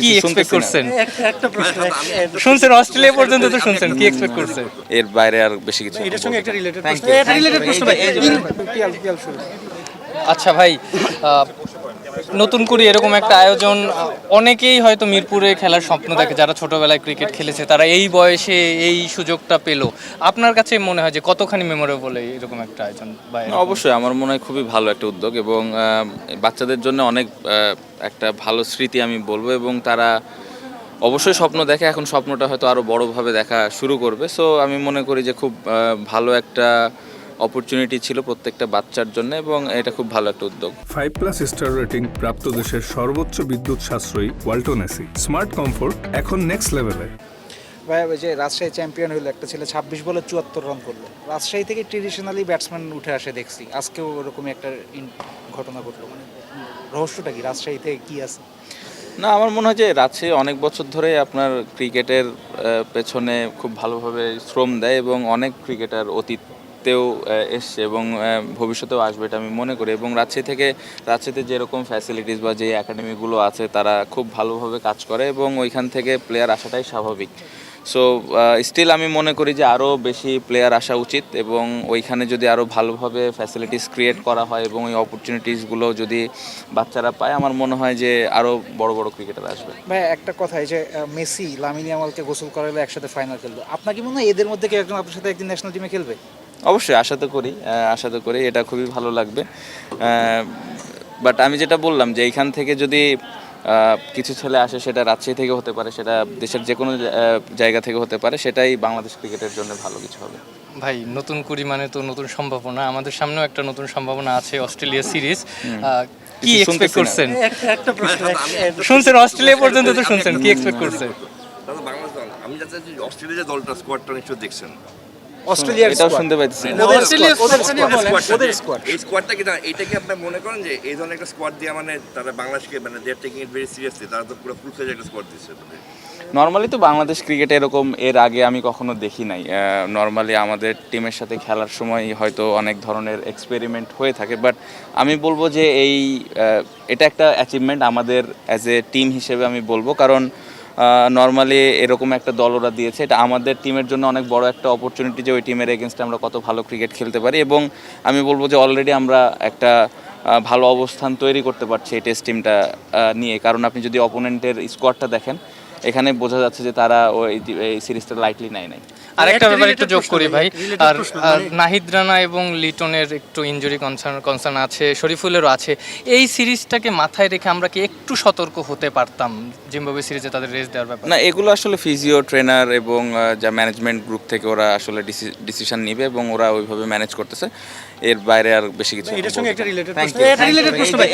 কি এক্সপেক্ট করছেন? একটা প্রশ্ন শুনছেন অস্ট্রেলিয়া পর্যন্ত তো শুনছেন, কি এক্সপেক্ট করছেন? এর বাইরে আর বেশি কিছু এটার সঙ্গে একটা রিলেটেড Thank প্রশ্ন you. এটা রিলেটেড প্রশ্ন ভাই পিয়াল শুরু আচ্ছা ভাই, নতুন করে এরকম একটা আয়োজন, অনেকেই হয়তো মিরপুরে খেলার স্বপ্ন দেখে, যারা ছোটবেলায় ক্রিকেট খেলেছে তারা এই বয়সে এই সুযোগটা পেলো। আপনার কাছে মনে হয় যে কতখানি মেমোরেবল এরকম একটা আয়োজন? বা অবশ্যই আমার মনে হয় খুবই ভালো একটা উদ্যোগ এবং বাচ্চাদের জন্য অনেক একটা ভালো স্মৃতি আমি বলবো, এবং তারা অবশ্যই স্বপ্ন দেখে, এখন স্বপ্নটা হয়তো আরও বড়োভাবে দেখা শুরু করবে। সো আমি মনে করি যে খুব ভালো একটা অপরচুনিটি ছিল প্রত্যেকটা বাচ্চার জন্য, এবং এটা খুব ভালো একটা উদ্যোগ। 5+ স্টার রেটিং প্রাপ্ত দেশের সর্বোচ্চ বিদ্যুৎ সাশ্রয়ী ওয়ালটন এসি স্মার্ট কমফোর্ট এখন নেক্সট লেভেলে। ভাই ওই যে রাজশাহী চ্যাম্পিয়ন হলো, একটা ছেলে 26 বলে 74 রান করলো। রাজশাহী থেকে ট্রেডিশনালি ব্যাটসম্যান উঠে আসে দেখছি, আজকেও ওরকমই একটা ঘটনা ঘটলো। মানে রহস্যটা কি, রাজশাহী থেকে কি আছে? না, আমার মনে হয় যে রাজশাহী অনেক বছর ধরে আপনার ক্রিকেটের পেছনে খুব ভালোভাবে শ্রম দেয়, এবং অনেক ক্রিকেটার অতীতেও এসছে এবং ভবিষ্যতেও আসবে এটা আমি মনে করি। এবং রাজশাহীতে যেরকম ফ্যাসিলিটিস বা যে একাডেমিগুলো আছে তারা খুব ভালোভাবে কাজ করে, এবং ওইখান থেকে প্লেয়ার আসাটাই স্বাভাবিক। সো স্টিল আমি মনে করি যে আরও বেশি প্লেয়ার আসা উচিত, এবং ওইখানে যদি আরও ভালোভাবে ফ্যাসিলিটিস ক্রিয়েট করা হয় এবং ওই অপরচুনিটিসগুলো যদি বাচ্চারা পায়, আমার মনে হয় যে আরও বড় বড় ক্রিকেটার আসবে। ভাই একটা কথা, এই যে মেসি লামিন ইয়ামালকে গোসল করালে একসাথে ফাইনাল খেললো, আপনার কি মনে হয় এদের মধ্যে কেউ একজন আপনার সাথে একদিন ন্যাশনাল টিমে খেলবে? অবশ্যই আশা তো করি এটা খুবই ভালো লাগবে। বাট আমি যেটা বললাম যে এইখান থেকে যদি কিছু ছেলে আসে, সেটা রাজশাহী থেকে হতে পারে, সেটা দেশের যে কোনো জায়গা থেকে হতে পারে, সেটাই বাংলাদেশ ক্রিকেটের জন্য ভালো কিছু হবে। ভাই নতুন কুড়ি মানে তো নতুন সম্ভাবনা, আমাদের সামনেও একটা নতুন সম্ভাবনা আছে, অস্ট্রেলিয়া সিরিজ। কি এক্সপেক্ট করছেন? একটা প্রশ্ন শুনছেন অস্ট্রেলিয়া পর্যন্ত তো শুনছেন, কি এক্সপেক্ট করছেন? দাদা বাংলাদেশ দল, আমি যাতে অস্ট্রেলিয়া যে দলটা স্কোয়াডটা নিশ্চয় দেখছেন। অস্ট্রেলিয়ার এটাও শুনতে পাইতেছি। এই স্কোয়াডটা কি এইটা কি আপনি মনে করেন যে এই ধরনের একটা স্কোয়াড দিয়ে মানে তারা বাংলাদেশকে মানে they are taking it very seriously, তারা তো পুরো ফুল ফ্লেজ একটা স্কোয়াড দিচ্ছে। নর্মালি তো বাংলাদেশ ক্রিকেটে এরকম এর আগে আমি কখনো দেখি নাই। নর্মালি আমাদের টিমের সাথে খেলার সময় হয়তো অনেক ধরনের এক্সপেরিমেন্ট হয়ে থাকে, বাট আমি বলবো যে এটা একটা অ্যাচিভমেন্ট আমাদের অ্যাজ এ টিম হিসেবে আমি বলবো, কারণ নর্মালি এরকম একটা দল ওরা দিয়েছে, এটা আমাদের টিমের জন্য অনেক বড় একটা অপরচুনিটি যে ওই টিমের এগেনস্টে আমরা কত ভালো ক্রিকেট খেলতে পারি। এবং আমি বলবো যে অলরেডি আমরা একটা ভালো অবস্থান তৈরি করতে পারছি এই টেস্ট টিমটা নিয়ে, কারণ আপনি যদি অপোনেন্টের স্কোয়াডটা দেখেন, এখানে বোঝা যাচ্ছে যে তারা এই সিরিজটা লাইটলি নেয় নাই। আরেকটা ব্যাপার একটু যোগ করি ভাই, আর নাহিদ রানা এবং লিটনের একটু ইনজুরি কনসার্ন আছে, শরীফুলেরও আছে। এই সিরিজটাকে মাথায় রেখে আমরা কি একটু সতর্ক হতে পারতাম জিম্বাবুয়ে সিরিজে তাদের রেস্ট দেওয়ার ব্যাপারে? না, এগুলো আসলে ফিজিও ট্রেনার এবং যা ম্যানেজমেন্ট গ্রুপ থেকে ওরা আসলে ডিসিশন নিবে, এবং ওরা ওইভাবে ম্যানেজ করতেছে। এর বাইরে আর বেশি কিছু এটার সঙ্গে একটা রিলেটেড Thank প্রশ্ন you. এটা রিলেটেড প্রশ্ন ভাই